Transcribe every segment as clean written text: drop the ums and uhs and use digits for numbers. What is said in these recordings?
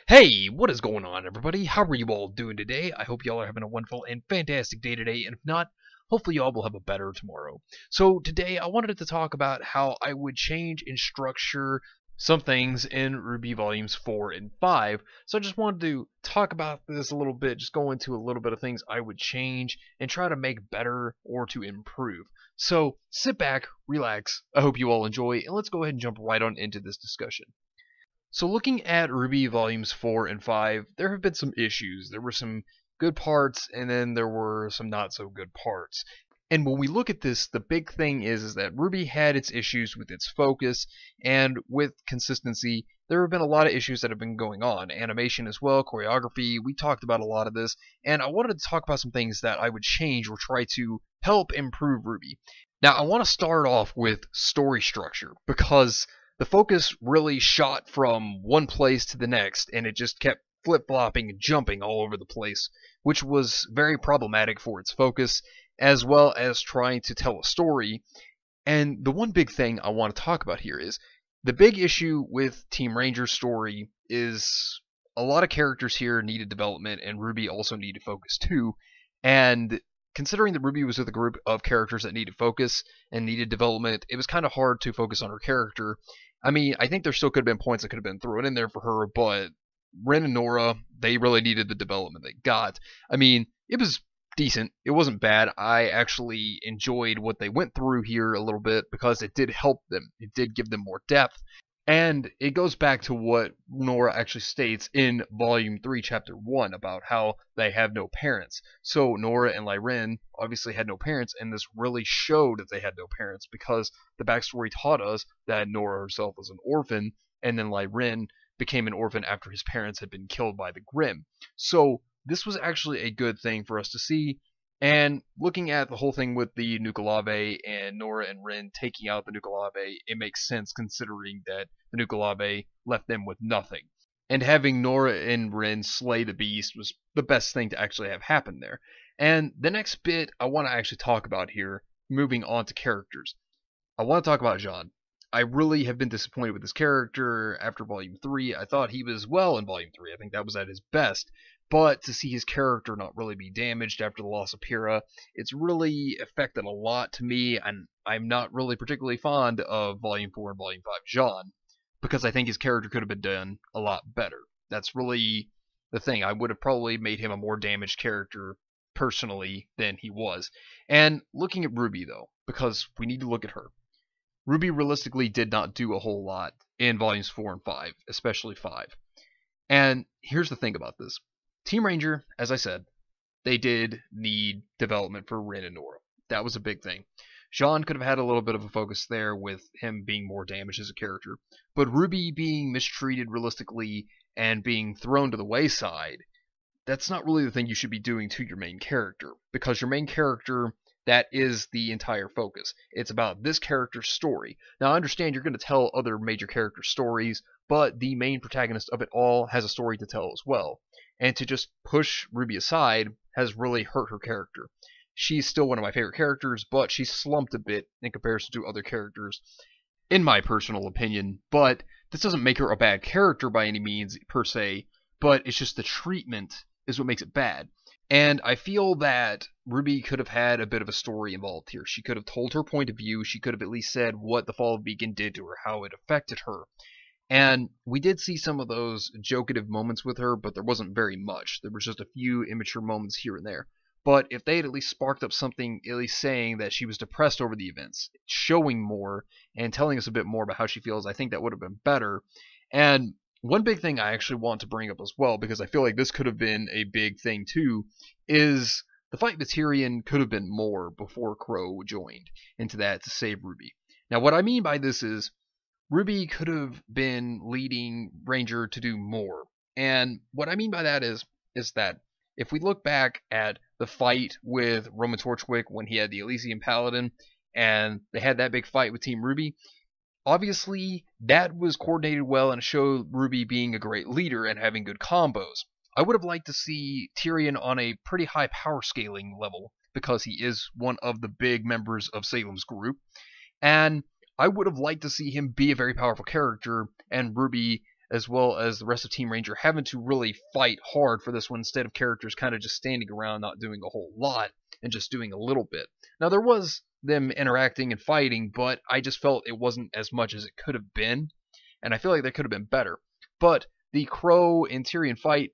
Hey, what is going on, everybody? How are you all doing today? I hope y'all are having a wonderful and fantastic day today, and if not, hopefully y'all will have a better tomorrow. So today I wanted to talk about how I would change and structure some things in RWBY Volumes 4 and 5. So I just wanted to talk about this a little bit, just go into a little bit of things I would change and try to make better or to improve. So sit back, relax, I hope you all enjoy, and let's go ahead and jump right on into this discussion. So looking at RWBY Volumes 4 and 5, there have been some issues. There were some good parts, and then there were some not so good parts. And when we look at this, the big thing is that RWBY had its issues with its focus and with consistency. There have been a lot of issues that have been going on. Animation as well, choreography, we talked about a lot of this. And I wanted to talk about some things that I would change or try to help improve RWBY. Now, I want to start off with story structure, because the focus really shot from one place to the next, and it just kept flip-flopping and jumping all over the place, which was very problematic for its focus, as well as trying to tell a story. And the one big thing I want to talk about here is the big issue with Team Ranger's story is a lot of characters here needed development, and RWBY also needed focus too. And considering that RWBY was with a group of characters that needed focus and needed development, it was kind of hard to focus on her character. I mean, I think there still could have been points that could have been thrown in there for her, but Ren and Nora, they really needed the development they got. I mean, it was decent. It wasn't bad. I actually enjoyed what they went through here a little bit because it did help them. It did give them more depth. And it goes back to what Nora actually states in Volume 3, Chapter 1, about how they have no parents. So Nora and Lyren obviously had no parents, and this really showed that they had no parents, because the backstory taught us that Nora herself was an orphan, and then Lyren became an orphan after his parents had been killed by the Grimm. So this was actually a good thing for us to see. And looking at the whole thing with the Nuka-Lave and Nora and Ren taking out the Nuka-Lave, it makes sense considering that the Nuka-Lave left them with nothing. And having Nora and Ren slay the beast was the best thing to actually have happen there. And the next bit I want to actually talk about here, moving on to characters. I want to talk about Jean. I really have been disappointed with this character after Volume 3. I thought he was well in Volume 3. I think that was at his best. But to see his character not really be damaged after the loss of Pyrrha, it's really affected a lot to me, and I'm not really particularly fond of Volume 4 and Volume 5 Jean, because I think his character could have been done a lot better. That's really the thing. I would have probably made him a more damaged character personally than he was. And looking at RWBY, though, because we need to look at her. RWBY realistically did not do a whole lot in Volumes 4 and 5, especially 5. And here's the thing about this. Team Ranger, as I said, they did need development for Ren and Nora. That was a big thing. Jean could have had a little bit of a focus there with him being more damaged as a character. But RWBY being mistreated realistically and being thrown to the wayside, that's not really the thing you should be doing to your main character. Because your main character, that is the entire focus. It's about this character's story. Now, I understand you're going to tell other major character stories, but the main protagonist of it all has a story to tell as well. And to just push RWBY aside has really hurt her character. She's still one of my favorite characters, but she's slumped a bit in comparison to other characters, in my personal opinion. But this doesn't make her a bad character by any means, per se, but it's just the treatment is what makes it bad. And I feel that RWBY could have had a bit of a story involved here. She could have told her point of view. She could have at least said what the fall of Beacon did to her, how it affected her. And we did see some of those jokative moments with her, but there wasn't very much. There was just a few immature moments here and there. But if they had at least sparked up something, at least saying that she was depressed over the events, showing more, and telling us a bit more about how she feels, I think that would have been better. And one big thing I actually want to bring up as well, because I feel like this could have been a big thing too, is the fight with Tyrion could have been more before Crow joined into that to save RWBY. Now what I mean by this is, RWBY could have been leading Ranger to do more. And what I mean by that is that if we look back at the fight with Roman Torchwick when he had the Elysian Paladin, and they had that big fight with Team RWBY, obviously that was coordinated well and showed RWBY being a great leader and having good combos. I would have liked to see Tyrion on a pretty high power scaling level, because he is one of the big members of Salem's group, and I would have liked to see him be a very powerful character, and RWBY as well as the rest of Team Ranger having to really fight hard for this one instead of characters kind of just standing around not doing a whole lot and just doing a little bit. Now there was them interacting and fighting, but I just felt it wasn't as much as it could have been, and I feel like that could have been better. But the Crow and Tyrion fight,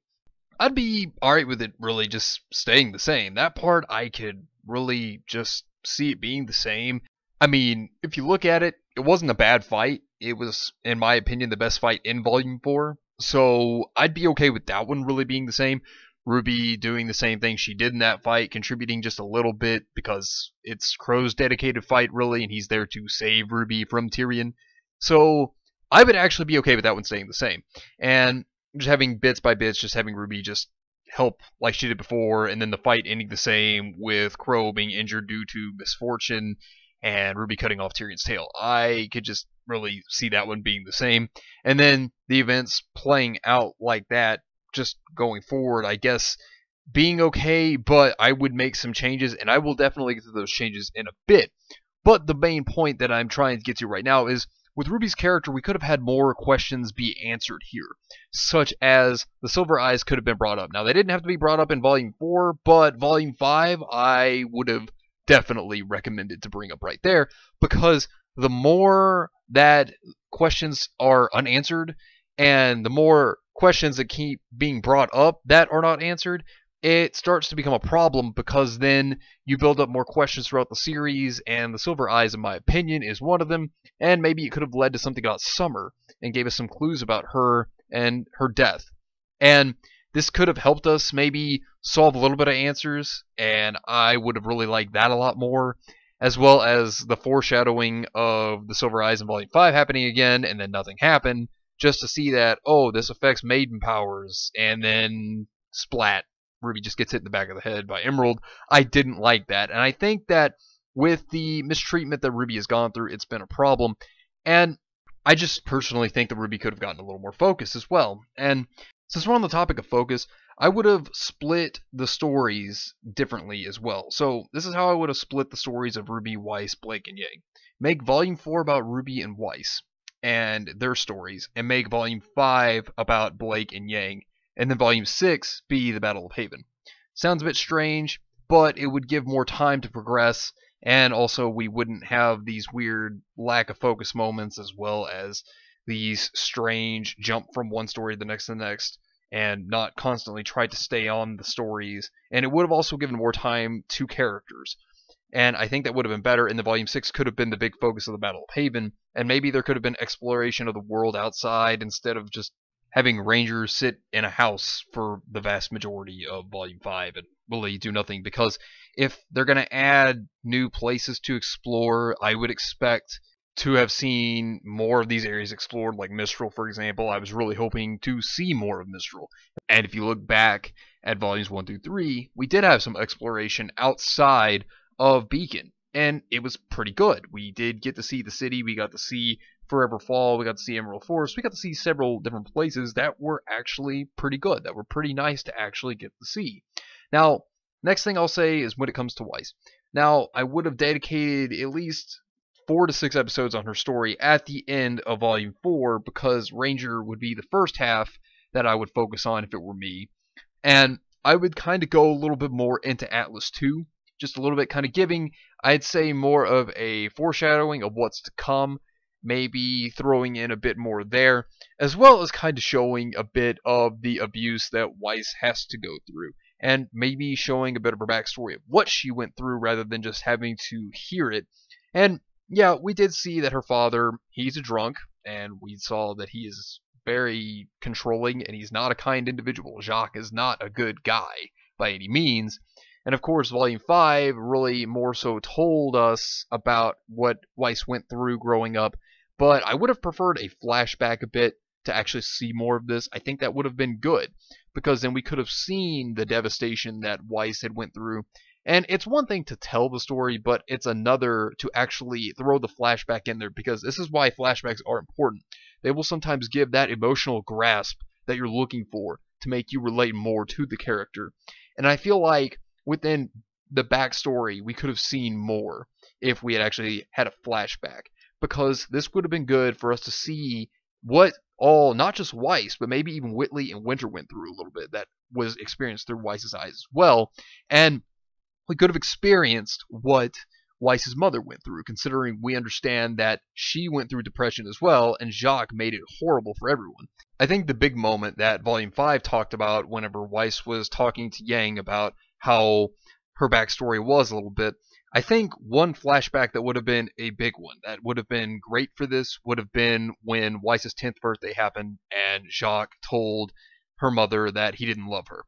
I'd be alright with it really just staying the same. That part I could really just see it being the same. I mean, if you look at it, it wasn't a bad fight. It was, in my opinion, the best fight in Volume 4. So I'd be okay with that one really being the same. RWBY doing the same thing she did in that fight, contributing just a little bit because it's Crow's dedicated fight really, and he's there to save RWBY from Tyrion. So I would actually be okay with that one staying the same. And just having bits by bits, just having RWBY just help like she did before, and then the fight ending the same with Crow being injured due to misfortune and RWBY cutting off Tyrion's tail. I could just really see that one being the same. And then the events playing out like that, just going forward, I guess being okay, but I would make some changes, and I will definitely get to those changes in a bit. But the main point that I'm trying to get to right now is, with RWBY's character, we could have had more questions be answered here, such as the Silver Eyes could have been brought up. Now, they didn't have to be brought up in Volume 4, but Volume 5, I would have definitely recommended to bring up right there, because the more that questions are unanswered, and the more questions that keep being brought up that are not answered, it starts to become a problem, because then you build up more questions throughout the series, and the Silver Eyes, in my opinion, is one of them, and maybe it could have led to something about Summer, and gave us some clues about her and her death. And this could have helped us maybe solve a little bit of answers, and I would have really liked that a lot more, as well as the foreshadowing of the Silver Eyes in Volume 5 happening again, and then nothing happened, just to see that, oh, this affects maiden powers, and then splat, RWBY just gets hit in the back of the head by Emerald. I didn't like that, and I think that with the mistreatment that RWBY has gone through, it's been a problem, and I just personally think that RWBY could have gotten a little more focus as well. And since we're on the topic of focus, I would have split the stories differently as well. So this is how I would have split the stories of RWBY, Weiss, Blake, and Yang. Make Volume 4 about RWBY and Weiss and their stories, and make Volume 5 about Blake and Yang, and then Volume 6 be the Battle of Haven. Sounds a bit strange, but it would give more time to progress, and also we wouldn't have these weird lack of focus moments, as well as these strange jump from one story to the next, and not constantly try to stay on the stories. And it would have also given more time to characters. And I think that would have been better, and the Volume 6 could have been the big focus of the Battle of Haven, and maybe there could have been exploration of the world outside instead of just having Rangers sit in a house for the vast majority of Volume 5 and really do nothing. Because if they're going to add new places to explore, I would expect to have seen more of these areas explored, like Mistral, for example. I was really hoping to see more of Mistral. And if you look back at Volumes 1 through 3, we did have some exploration outside of Beacon, and it was pretty good. We did get to see the city, we got to see Forever Fall, we got to see Emerald Forest, we got to see several different places that were actually pretty good, that were pretty nice to actually get to see. Now, next thing I'll say is when it comes to Weiss. Now, I would have dedicated at least 4 to 6 episodes on her story at the end of Volume 4, because Ranger would be the first half that I would focus on if it were me. And I would kind of go a little bit more into Atlas 2, just a little bit kind of giving, I'd say, more of a foreshadowing of what's to come, maybe throwing in a bit more there, as well as kind of showing a bit of the abuse that Weiss has to go through, and maybe showing a bit of her backstory of what she went through rather than just having to hear it. And yeah, we did see that her father, he's a drunk, and we saw that he is very controlling, and he's not a kind individual. Jacques is not a good guy by any means. And of course, Volume 5 really more so told us about what Weiss went through growing up, but I would have preferred a flashback a bit to actually see more of this. I think that would have been good, because then we could have seen the devastation that Weiss had went through. And it's one thing to tell the story, but it's another to actually throw the flashback in there, because this is why flashbacks are important. They will sometimes give that emotional grasp that you're looking for to make you relate more to the character. And I feel like within the backstory, we could have seen more if we had actually had a flashback, because this would have been good for us to see what all, not just Weiss, but maybe even Whitley and Winter went through a little bit, that was experienced through Weiss's eyes as well. And we could have experienced what Weiss's mother went through, considering we understand that she went through depression as well, and Jacques made it horrible for everyone. I think the big moment that Volume 5 talked about whenever Weiss was talking to Yang about how her backstory was a little bit, I think one flashback that would have been a big one, that would have been great for this, would have been when Weiss's 10th birthday happened and Jacques told her mother that he didn't love her.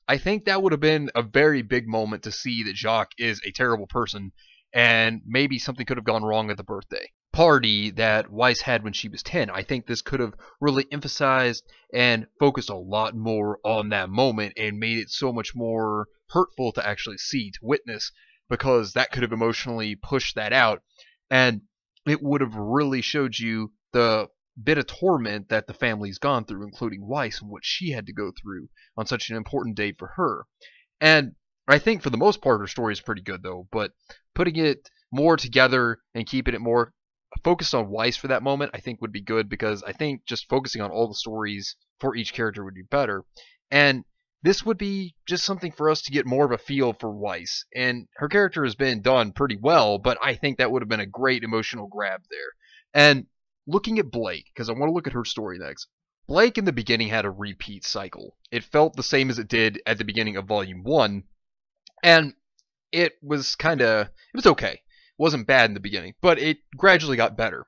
I think that would have been a very big moment to see that Jacques is a terrible person, and maybe something could have gone wrong at the birthday party that Weiss had when she was 10. I think this could have really emphasized and focused a lot more on that moment and made it so much more hurtful to actually see, to witness, because that could have emotionally pushed that out, and it would have really showed you the bit of torment that the family's gone through, including Weiss, and what she had to go through on such an important day for her. And I think for the most part her story is pretty good though, but putting it more together and keeping it more focused on Weiss for that moment I think would be good, because I think just focusing on all the stories for each character would be better. And this would be just something for us to get more of a feel for Weiss. And her character has been done pretty well, but I think that would have been a great emotional grab there. And looking at Blake, because I want to look at her story next. Blake in the beginning had a repeat cycle. It felt the same as it did at the beginning of Volume 1, and it was okay. It wasn't bad in the beginning, but it gradually got better.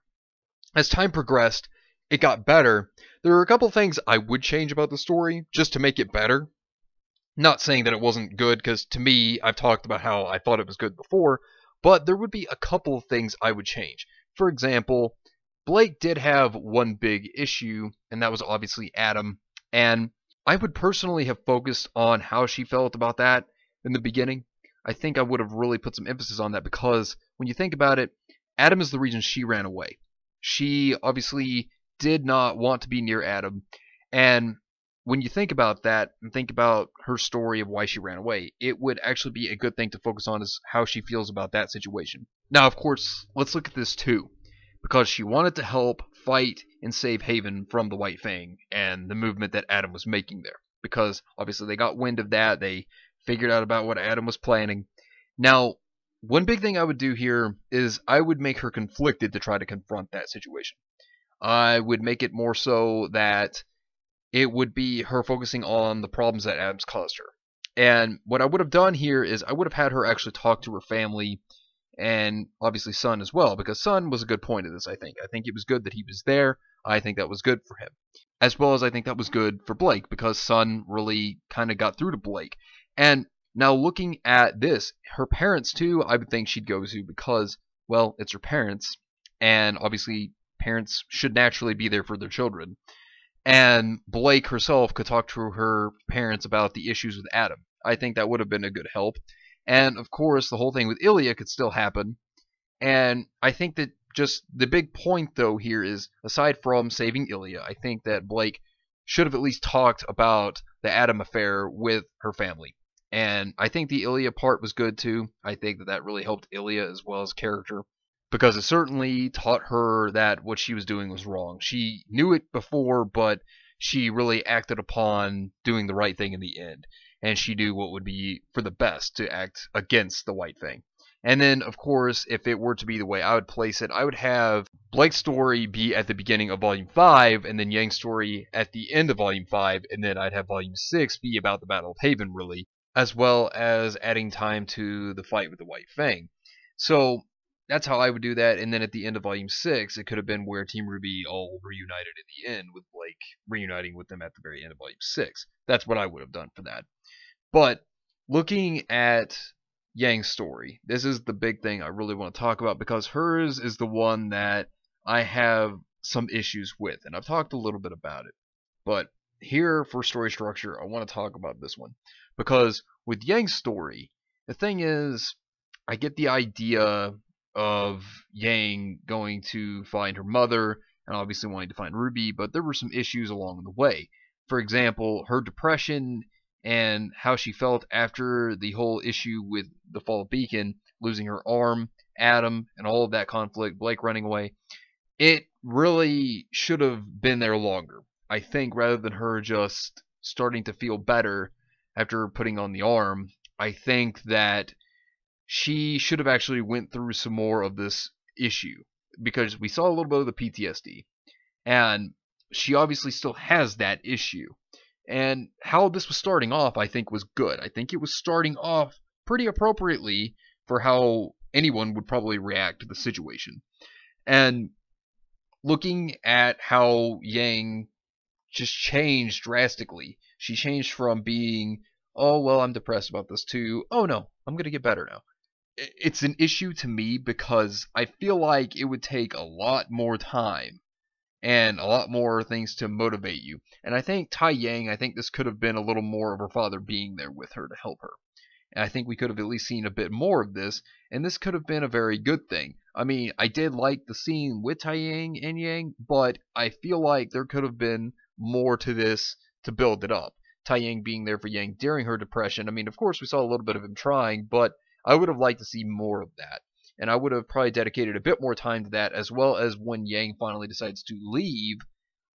As time progressed, it got better. There are a couple things I would change about the story, just to make it better. Not saying that it wasn't good, because to me, I've talked about how I thought it was good before, but there would be a couple of things I would change. For example, Blake did have one big issue, and that was obviously Adam, and I would personally have focused on how she felt about that in the beginning. I think I would have really put some emphasis on that, because when you think about it, Adam is the reason she ran away. She obviously did not want to be near Adam, and when you think about that and think about her story of why she ran away, it would actually be a good thing to focus on, is how she feels about that situation. Now, of course, let's look at this too, because she wanted to help fight and save Haven from the White Fang and the movement that Adam was making there, because obviously they got wind of that, they figured out about what Adam was planning. Now, one big thing I would do here is I would make her conflicted to try to confront that situation. I would make it more so that it would be her focusing on the problems that Adam's caused her. And what I would have done here is I would have had her actually talk to her family, and obviously Sun as well, because Sun was a good point of this, I think. I think it was good that he was there. I think that was good for him. As well as I think that was good for Blake, because Sun really kind of got through to Blake. And now looking at this, her parents too, I would think she'd go to, because, well, it's her parents, and obviously parents should naturally be there for their children. And Blake herself could talk to her parents about the issues with Adam. I think that would have been a good help. And of course, the whole thing with Ilya could still happen. And I think that just the big point though here is, aside from saving Ilya, I think that Blake should have at least talked about the Adam affair with her family. And I think the Ilya part was good too. I think that that really helped Ilya as well as character, because it certainly taught her that what she was doing was wrong. She knew it before, but she really acted upon doing the right thing in the end. And she knew what would be for the best to act against the White Fang. And then, of course, if it were to be the way I would place it, I would have Blake's story be at the beginning of Volume 5, and then Yang's story at the end of Volume 5, and then I'd have Volume 6 be about the Battle of Haven, really, as well as adding time to the fight with the White Fang. So that's how I would do that, and then at the end of Volume 6, it could have been where Team RWBY all reunited at the end, with Blake reuniting with them at the very end of Volume 6. That's what I would have done for that. But looking at Yang's story, this is the big thing I really want to talk about, because hers is the one that I have some issues with, and I've talked a little bit about it. But here, for story structure, I want to talk about this one, because with Yang's story, the thing is, I get the idea of Yang going to find her mother, and obviously wanting to find RWBY, but there were some issues along the way. For example, her depression and how she felt after the whole issue with the Fall of Beacon, losing her arm, Adam, and all of that conflict, Blake running away. it really should have been there longer. I think rather than her just starting to feel better after putting on the arm, I think that she should have actually went through some more of this issue because we saw a little bit of the PTSD, and she obviously still has that issue. And how this was starting off, I think, was good. I think it was starting off pretty appropriately for how anyone would probably react to the situation. And looking at how Yang just changed drastically, she changed from being, oh, well, I'm depressed about this, to, oh, no, I'm going to get better now. It's an issue to me because I feel like it would take a lot more time and a lot more things to motivate you. And I think Tai Yang, I think this could have been a little more of her father being there with her to help her. And I think we could have at least seen a bit more of this, and this could have been a very good thing. I mean, I did like the scene with Tai Yang and Yang, but I feel like there could have been more to this to build it up. Tai Yang being there for Yang during her depression. I mean, of course, we saw a little bit of him trying, but I would have liked to see more of that. And I would have probably dedicated a bit more time to that, as well as when Yang finally decides to leave,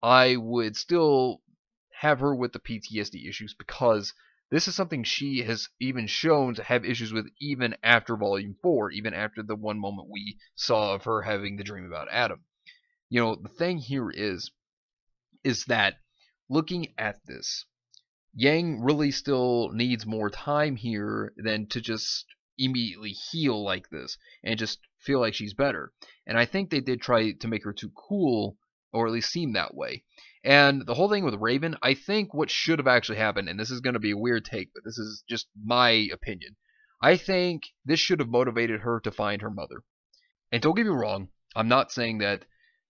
I would still have her with the PTSD issues because this is something she has even shown to have issues with even after Volume 4, even after the one moment we saw of her having the dream about Adam. You know, the thing here is that looking at this, Yang really still needs more time here than to just immediately heal like this and just feel like she's better. And I think they did try to make her too cool, or at least seem that way. And the whole thing with Raven, I think what should have actually happened, and this is going to be a weird take, but this is just my opinion. I think this should have motivated her to find her mother. And don't get me wrong, I'm not saying that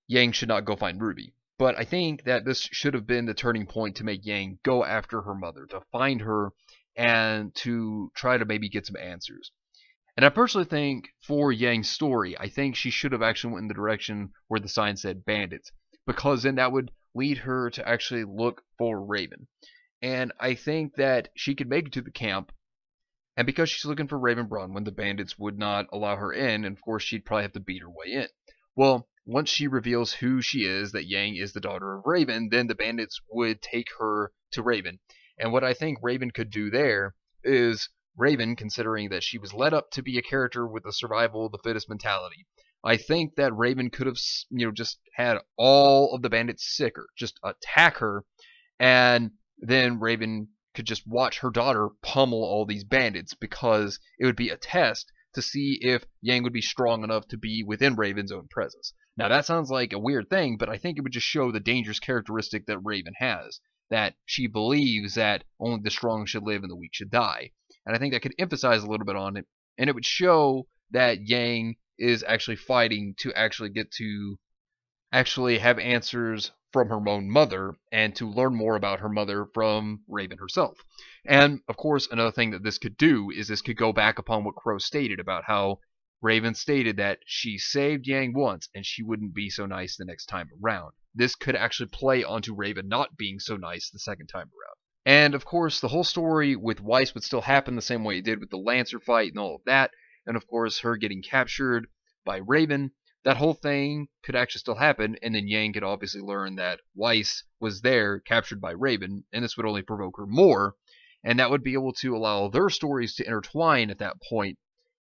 Yang should not go find Ruby. But I think that this should have been the turning point to make Yang go after her mother, to find her, and to try to maybe get some answers. And I personally think for Yang's story, I think she should have actually went in the direction where the sign said bandits, because then that would lead her to actually look for Raven. And I think that she could make it to the camp, and because she's looking for Raven Bronwyn, the bandits would not allow her in, and of course she'd probably have to beat her way in. Well, once she reveals who she is, that Yang is the daughter of Raven, then the bandits would take her to Raven. And what I think Raven could do there is Raven, considering that she was led up to be a character with a survival of the fittest mentality, I think that Raven could have, just had all of the bandits sick her, just attack her, and then Raven could just watch her daughter pummel all these bandits because it would be a test to see if Yang would be strong enough to be within Raven's own presence. Now that sounds like a weird thing, but I think it would just show the dangerous characteristic that Raven has, that she believes that only the strong should live and the weak should die. And I think that could emphasize a little bit on it, and it would show that Yang is actually fighting to actually get to actually have answers from her own mother and to learn more about her mother from Raven herself. And of course, another thing that this could do is this could go back upon what Crow stated about how Raven stated that she saved Yang once and she wouldn't be so nice the next time around. This could actually play onto Raven not being so nice the second time around. And of course, the whole story with Weiss would still happen the same way it did with the Lancer fight and all of that. And of course, her getting captured by Raven. That whole thing could actually still happen, and then Yang could obviously learn that Weiss was there, captured by Raven, and this would only provoke her more, and that would be able to allow their stories to intertwine at that point,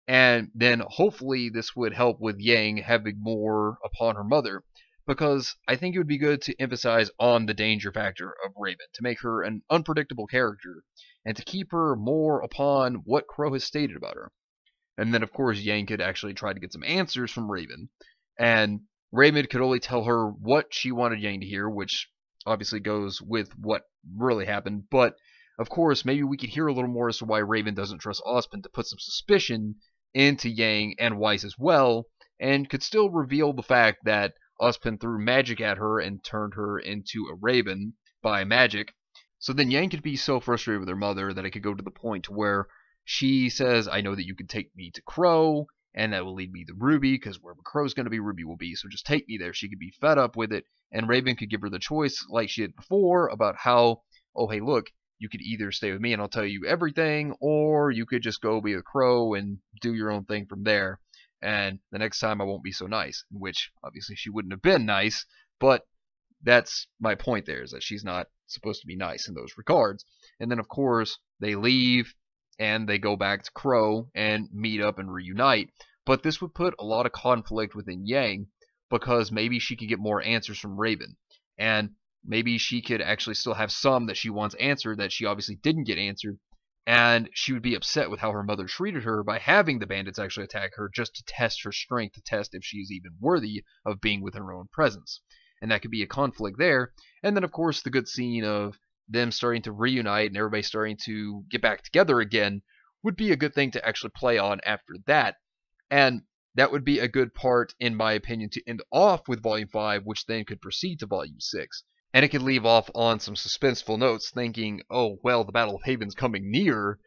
and then hopefully this would help with Yang having more upon her mother, because I think it would be good to emphasize on the danger factor of Raven, to make her an unpredictable character, and to keep her more upon what Crow has stated about her. And then, of course, Yang could actually try to get some answers from Raven. And Raven could only tell her what she wanted Yang to hear, which obviously goes with what really happened. But, of course, maybe we could hear a little more as to why Raven doesn't trust Ozpin, to put some suspicion into Yang and Weiss as well, and could still reveal the fact that Ozpin threw magic at her and turned her into a raven by magic. So then Yang could be so frustrated with her mother that it could go to the point to where she says, I know that you can take me to Crow, and that will lead me to RWBY, because wherever Crow's going to be, RWBY will be, so just take me there. She could be fed up with it, and Raven could give her the choice, like she did before, about how, oh, hey, look, you could either stay with me and I'll tell you everything, or you could just go be a Crow and do your own thing from there. and the next time I won't be so nice. Which obviously she wouldn't have been nice, but that's my point there, is that she's not supposed to be nice in those regards. And then of course they leave and they go back to Crow and meet up and reunite. But this would put a lot of conflict within Yang, because maybe she could get more answers from Raven, and maybe she could actually still have some that she wants answered that she obviously didn't get answered, and she would be upset with how her mother treated her by having the bandits actually attack her just to test her strength, to test if she's even worthy of being within her own presence. And that could be a conflict there. And then of course the good scene of them starting to reunite and everybody starting to get back together again would be a good thing to actually play on after that. And that would be a good part, in my opinion, to end off with Volume 5, which then could proceed to Volume 6. And it could leave off on some suspenseful notes, thinking, oh, well, the Battle of Haven's coming near,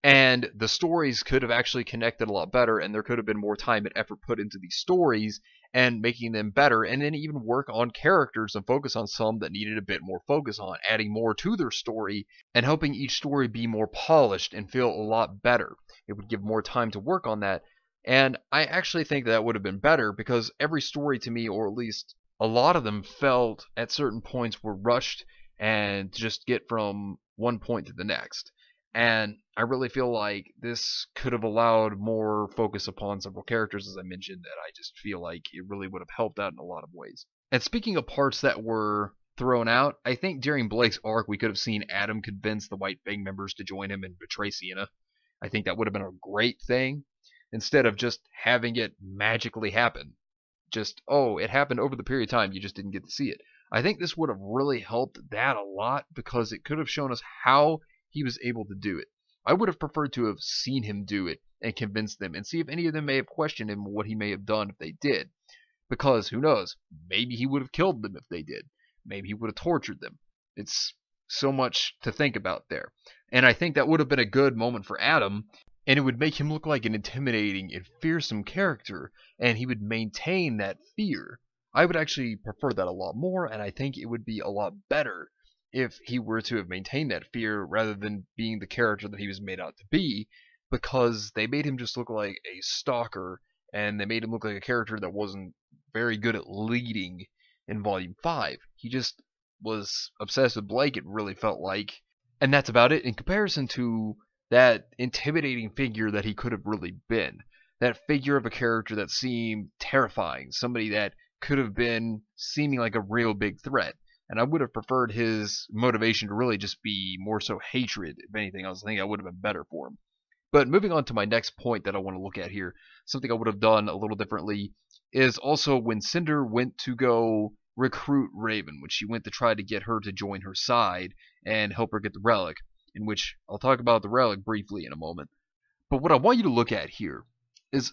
and the stories could have actually connected a lot better, and there could have been more time and effort put into these stories, and making them better, and then even work on characters and focus on some that needed a bit more focus on, adding more to their story, and helping each story be more polished and feel a lot better. It would give more time to work on that. And I actually think that would have been better, because every story to me, or at least a lot of them, felt at certain points were rushed and just get from one point to the next. And I really feel like this could have allowed more focus upon several characters, as I mentioned, that I just feel like it really would have helped out in a lot of ways. And speaking of parts that were thrown out, I think during Blake's arc we could have seen Adam convince the White Fang members to join him and betray Sienna. I think that would have been a great thing, instead of just having it magically happen. Just, oh, it happened over the period of time, you just didn't get to see it. I think this would have really helped that a lot, because it could have shown us how he was able to do it. I would have preferred to have seen him do it and convince them, and see if any of them may have questioned him what he may have done if they did. Because, who knows, maybe he would have killed them if they did. Maybe he would have tortured them. It's so much to think about there. And I think that would have been a good moment for Adam, and it would make him look like an intimidating and fearsome character, and he would maintain that fear. I would actually prefer that a lot more, and I think it would be a lot better if he were to have maintained that fear rather than being the character that he was made out to be, because they made him just look like a stalker, and they made him look like a character that wasn't very good at leading in Volume 5. He just was obsessed with Blake, it really felt like, and that's about it in comparison to that intimidating figure that he could have really been. That figure of a character that seemed terrifying, somebody that could have been seeming like a real big threat. And I would have preferred his motivation to really just be more so hatred, if anything else. I think that would have been better for him. But moving on to my next point that I want to look at here, something I would have done a little differently, is also when Cinder went to go recruit Raven, when she went to try to get her to join her side and help her get the relic, in which I'll talk about the relic briefly in a moment. But what I want you to look at here is,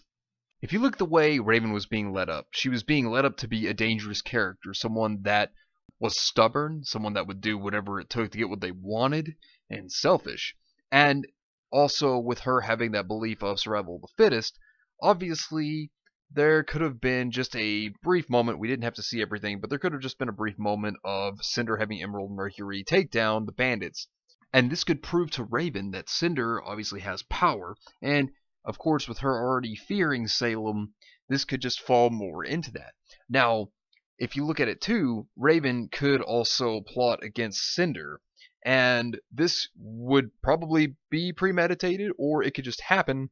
if you look at the way Raven was being led up, she was being led up to be a dangerous character, someone that was stubborn, someone that would do whatever it took to get what they wanted, and selfish. And also with her having that belief of survival of the fittest, obviously there could have been just a brief moment, we didn't have to see everything, but there could have just been a brief moment of Cinder having Emerald Mercury take down the bandits. And this could prove to Raven that Cinder obviously has power, and of course with her already fearing Salem, this could just fall more into that. Now, if you look at it too, Raven could also plot against Cinder, and this would probably be premeditated, or it could just happen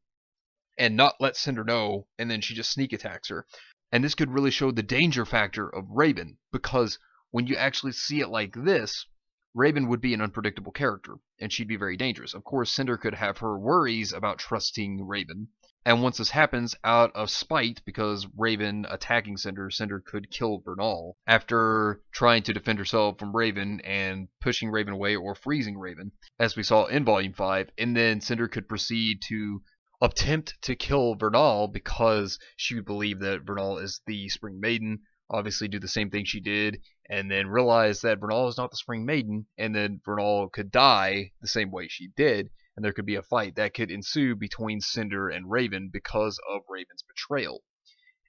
and not let Cinder know, and then she just sneak attacks her. And this could really show the danger factor of Raven, because when you actually see it like this, Raven would be an unpredictable character, and she'd be very dangerous. Of course, Cinder could have her worries about trusting Raven, and once this happens, out of spite, because Raven attacking Cinder, Cinder could kill Bernal after trying to defend herself from Raven and pushing Raven away or freezing Raven, as we saw in Volume 5, and then Cinder could proceed to attempt to kill Bernal because she would believe that Bernal is the Spring Maiden, obviously do the same thing she did, and then realize that Bernal is not the Spring Maiden, and then Bernal could die the same way she did, and there could be a fight that could ensue between Cinder and Raven because of Raven's betrayal.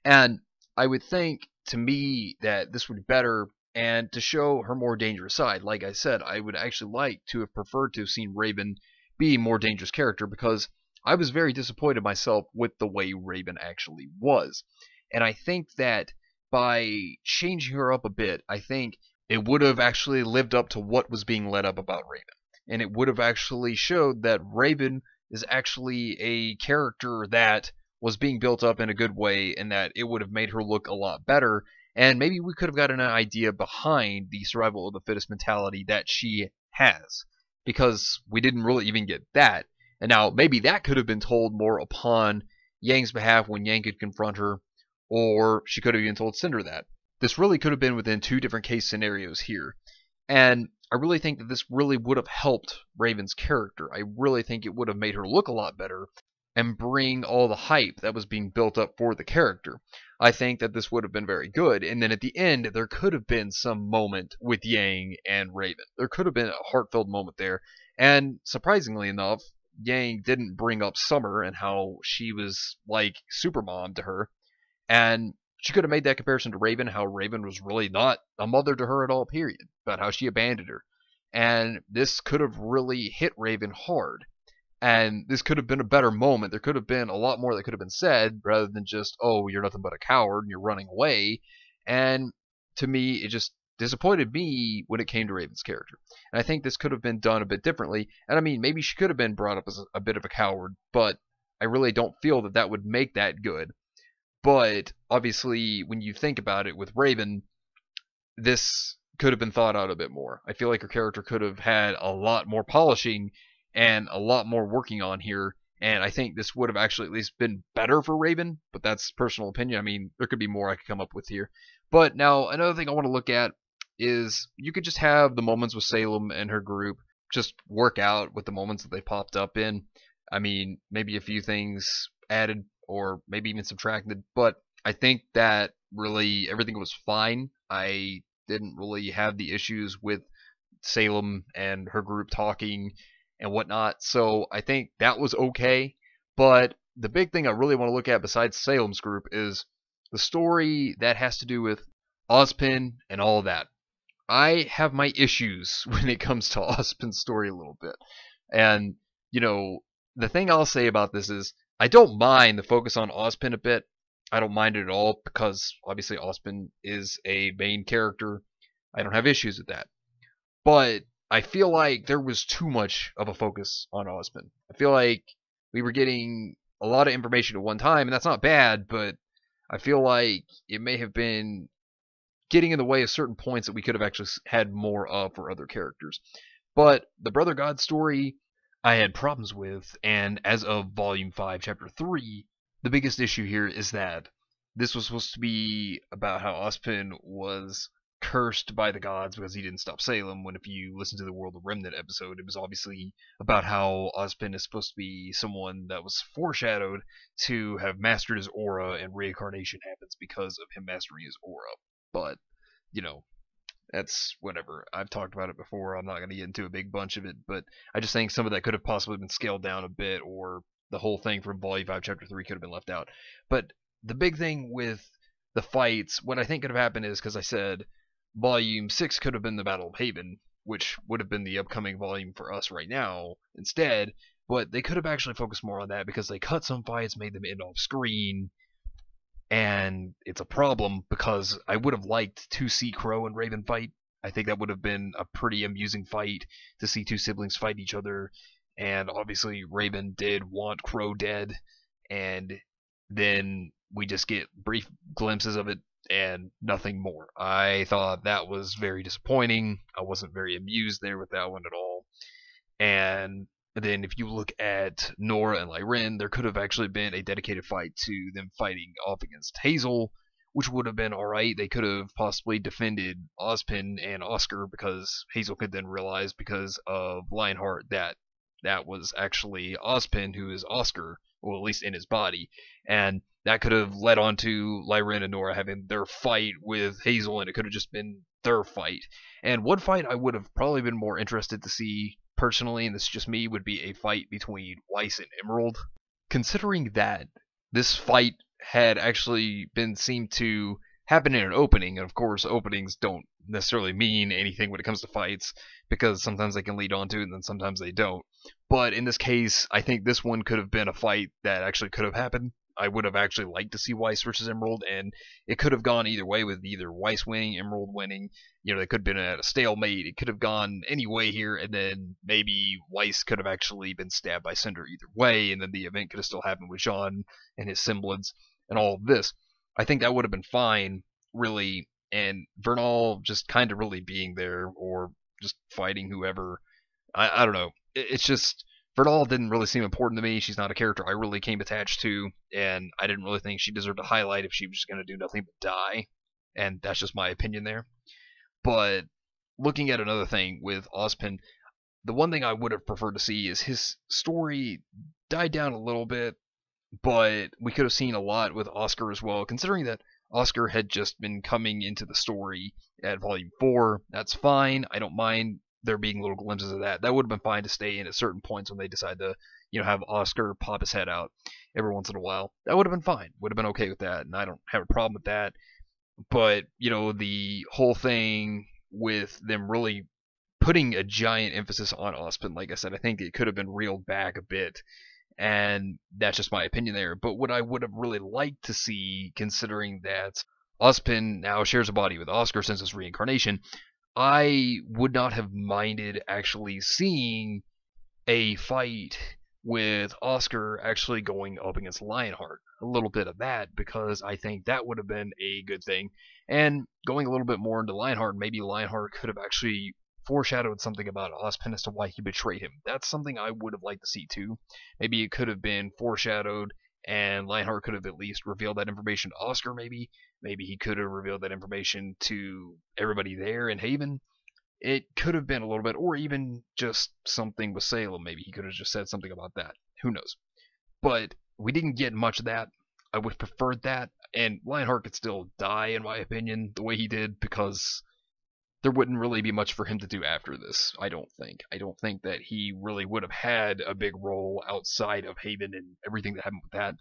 And I would think, to me, that this would be better, and to show her more dangerous side. Like I said, I would actually like to have preferred to have seen Raven be a more dangerous character, because I was very disappointed myself with the way Raven actually was. And I think that by changing her up a bit, I think it would have actually lived up to what was being led up about Raven. And it would have actually showed that Raven is actually a character that was being built up in a good way, and that it would have made her look a lot better. And maybe we could have gotten an idea behind the survival of the fittest mentality that she has, because we didn't really even get that. And now maybe that could have been told more upon Yang's behalf when Yang could confront her, or she could have even told Cinder that. This really could have been within two different case scenarios here. And I really think that this really would have helped Raven's character. I really think it would have made her look a lot better and bring all the hype that was being built up for the character. I think that this would have been very good. And then at the end, there could have been some moment with Yang and Raven. There could have been a heartfelt moment there. And surprisingly enough, Yang didn't bring up Summer and how she was like super mom to her. And she could have made that comparison to Raven, how Raven was really not a mother to her at all, period, about how she abandoned her. And this could have really hit Raven hard. And this could have been a better moment. There could have been a lot more that could have been said, rather than just, oh, you're nothing but a coward and you're running away. And to me, it just disappointed me when it came to Raven's character. And I think this could have been done a bit differently. And I mean, maybe she could have been brought up as a bit of a coward, but I really don't feel that that would make that good. But obviously, when you think about it with Raven, this could have been thought out a bit more. I feel like her character could have had a lot more polishing and a lot more working on here, and I think this would have actually at least been better for Raven, but that's personal opinion. I mean, there could be more I could come up with here. But now, another thing I want to look at is you could just have the moments with Salem and her group just work out with the moments that they popped up in. I mean, maybe a few things added, or maybe even subtracted, but I think that really everything was fine. I didn't really have the issues with Salem and her group talking and whatnot, so I think that was okay. But the big thing I really want to look at besides Salem's group is the story that has to do with Ozpin and all of that. I have my issues when it comes to Ozpin's story a little bit. And, you know, the thing I'll say about this is I don't mind the focus on Ozpin a bit. I don't mind it at all, because obviously Ozpin is a main character. I don't have issues with that. But I feel like there was too much of a focus on Ozpin. I feel like we were getting a lot of information at one time, and that's not bad, but I feel like it may have been getting in the way of certain points that we could have actually had more of for other characters. But the Brother God story I had problems with, and as of Volume 5, Chapter 3, the biggest issue here is that this was supposed to be about how Ozpin was cursed by the gods because he didn't stop Salem, when if you listen to the World of Remnant episode, it was obviously about how Ozpin is supposed to be someone that was foreshadowed to have mastered his aura, and reincarnation happens because of him mastering his aura. But, you know, that's whatever. I've talked about it before. I'm not going to get into a big bunch of it, but I just think some of that could have possibly been scaled down a bit, or the whole thing from Volume 5, Chapter 3 could have been left out. But the big thing with the fights, what I think could have happened is, because I said Volume 6 could have been the Battle of Haven, which would have been the upcoming volume for us right now instead, but they could have actually focused more on that, because they cut some fights, made them end off screen, and it's a problem, because I would have liked to see Crow and Raven fight. I think that would have been a pretty amusing fight, to see two siblings fight each other, and obviously Raven did want Crow dead, and then we just get brief glimpses of it and nothing more. I thought that was very disappointing. I wasn't very amused there with that one at all. And then if you look at Nora and Lyrin, there could have actually been a dedicated fight to them fighting off against Hazel, which would have been alright. They could have possibly defended Ozpin and Oscar, because Hazel could then realize, because of Lionheart, that that was actually Ozpin who is Oscar, well, at least in his body. And that could have led on to Lyrin and Nora having their fight with Hazel, and it could have just been their fight. And one fight I would have probably been more interested to see personally, and this is just me, would be a fight between Weiss and Emerald. Considering that this fight had actually been seemed to happen in an opening, and of course openings don't necessarily mean anything when it comes to fights, because sometimes they can lead on to it and then sometimes they don't. But in this case, I think this one could have been a fight that actually could have happened. I would have actually liked to see Weiss versus Emerald, and it could have gone either way, with either Weiss winning, Emerald winning. They could have been at a stalemate. It could have gone any way here, and then maybe Weiss could have actually been stabbed by Cinder either way, and then the event could have still happened with Jean and his semblance and all of this. I think that would have been fine, really, and Vernal just kind of really being there, or just fighting whoever. I don't know. It's just Vernal didn't really seem important to me. She's not a character I really came attached to, and I didn't really think she deserved a highlight if she was just going to do nothing but die. And that's just my opinion there. But looking at another thing with Ozpin, the one thing I would have preferred to see is his story died down a little bit, but we could have seen a lot with Oscar as well, considering that Oscar had just been coming into the story at Volume 4. That's fine. I don't mind there being little glimpses of that. That would have been fine to stay in at certain points when they decide to, have Oscar pop his head out every once in a while. That would have been fine. Would have been okay with that, and I don't have a problem with that. But, the whole thing with them really putting a giant emphasis on Ozpin, like I said, I think it could have been reeled back a bit. And that's just my opinion there. But what I would have really liked to see, considering that Ozpin now shares a body with Oscar since his reincarnation, I would not have minded actually seeing a fight with Oscar actually going up against Lionheart. A little bit of that, because I think that would have been a good thing. And going a little bit more into Lionheart, maybe Lionheart could have actually foreshadowed something about Ozpin as to why he betrayed him. That's something I would have liked to see too. Maybe it could have been foreshadowed, and Lionheart could have at least revealed that information to Oscar, maybe. Maybe he could have revealed that information to everybody there in Haven. It could have been a little bit, or even just something with Salem. Maybe he could have just said something about that. Who knows? But we didn't get much of that. I would have preferred that, and Lionheart could still die, in my opinion, the way he did, because there wouldn't really be much for him to do after this, I don't think. I don't think that he really would have had a big role outside of Haven and everything that happened with that.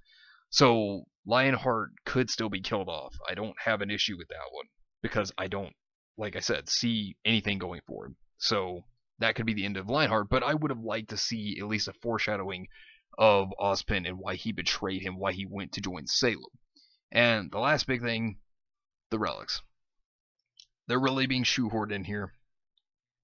So Lionheart could still be killed off. I don't have an issue with that one, because I don't, like I said, see anything going forward. So that could be the end of Lionheart, but I would have liked to see at least a foreshadowing of Ozpin and why he betrayed him, why he went to join Salem. And the last big thing, the relics. They're really being shoehorned in here,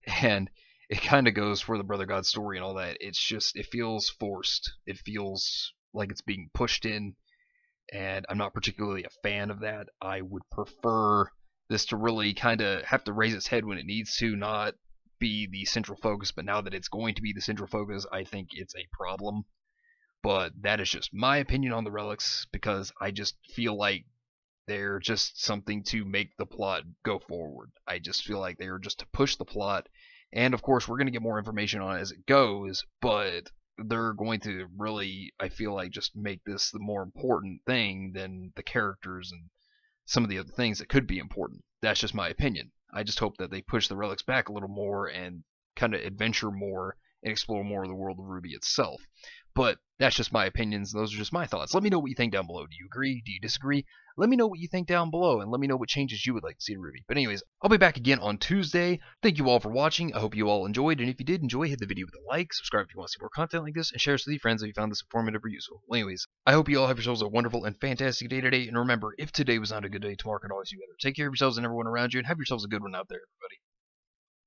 and it kind of goes for the Brother God story and all that. It's just, it feels forced. It feels like it's being pushed in, and I'm not particularly a fan of that. I would prefer this to really kind of have to raise its head when it needs to, not be the central focus. But now that it's going to be the central focus, I think it's a problem. But that is just my opinion on the relics, because I just feel like they're just something to make the plot go forward. I just feel like they are just to push the plot. And of course, we're going to get more information on it as it goes, but they're going to really, I feel like, just make this the more important thing than the characters and some of the other things that could be important. That's just my opinion. I just hope that they push the relics back a little more and kind of adventure more and explore more of the world of RWBY itself. But that's just my opinions. Those are just my thoughts. Let me know what you think down below. Do you agree? Do you disagree? Let me know what you think down below, and let me know what changes you would like to see in RWBY. But anyways, I'll be back again on Tuesday. Thank you all for watching. I hope you all enjoyed, and if you did enjoy, hit the video with a like, subscribe if you want to see more content like this, and share this with your friends if you found this informative or useful. Well, anyways, I hope you all have yourselves a wonderful and fantastic day today, and remember, if today was not a good day, tomorrow can always be better. Take care of yourselves and everyone around you, and have yourselves a good one out there, everybody.